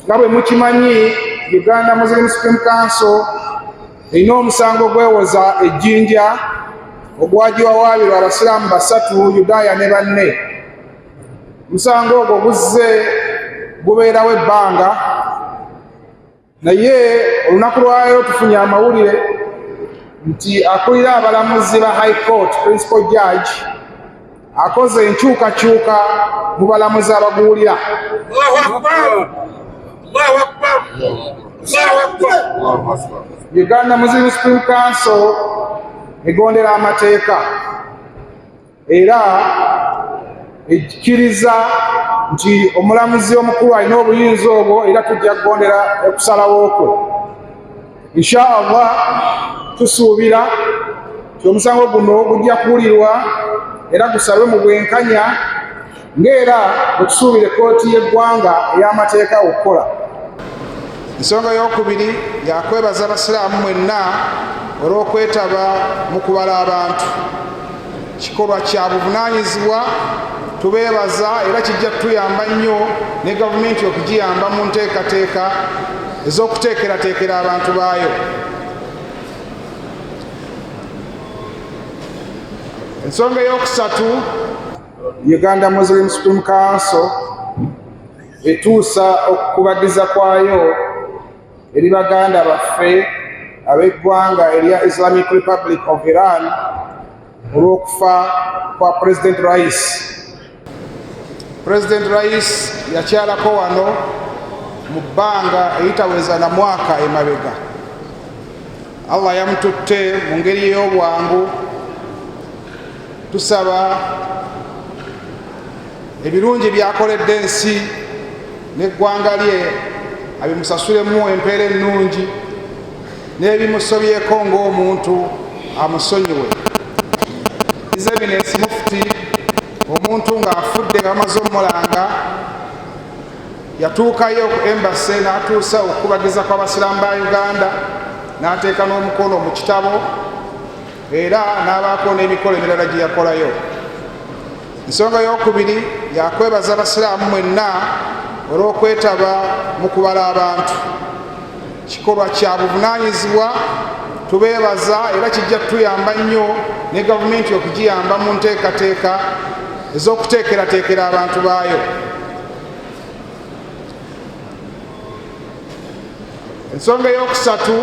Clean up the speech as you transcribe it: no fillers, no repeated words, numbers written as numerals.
nga bwe mukimanyi Uganda Muslim Supreme Council erina omusango gwewoza ejjinja ogwagiwawaabirwa abasiraamu 3 Yudaaya ne banne. Omusango ogwo guzze gubeerawo ebbanga, naye olunaku lwayo tufunye amawulire nti akulira abalamuzi ba High Court Principal Judge akoze enkyukakyuka mu balamuzi abaguwulira. Uganda Muslim Supreme Council egondera amateeka era ekkiriza nti omulamuzi omukulu alina obuyinza obwo era tujja kugondera okusalawo kwe. Inshallah tusuubira nti omusango guno gujja kuwulirwa era gusalwe mu bwenkanya ng'era bwe tusuubira ekkooti y'eggwanga ey'amateeka okukola. Ensonga y'okubiri yakwebaza abasiraamu mwenna olw'okwetaba mu kubala abantu. Kikolwa kya buvunaanyizibwa, tubeebaza era kijja kutuyamba nnyo ne gavumenti okugiyamba mu nteekateeka ez'okuteekerateekera abantu baayo. Ensonga ey'okusatu, Uganda Muslim Supreme Council etuusa okukubagiza kwayo eri baganda baffe ab'eggwanga erya Islamic Republic of Iran olw'okufa kwa President Rais. President Rais yakyalako wano mu bbanga eyitaweza na mwaka emabega. Allah yamututte mu ngeri y'obwangu. Tusaba ebirungi byakoledde ensi n'eggwanga lye abimusasulemu empeera ennungi, n'ebimusobyeko ng'omuntu amusonyiwe. His Eminence Mufti, omuntu ng'afudde ng'amaze omulanga, yatuukayo ku embassy n'atuusa okukubagiza kw'abasiraamu ba Uganda, n'ateeka n'omukono mu kitabo era n'abaako n'emikolo emirala gye yakolayo. Ensonga y'okubiri yakwebaza abasiraamu mwenna olw'okwetaba mu kubala abantu. Kikolwa kya buvunaanyizibwa, tubeebaza era kijja kutuyamba nnyo ne gavumenti okugiyamba mu nteekateeka ez'okuteekerateekera abantu baayo. Ensonga ey'okusatu,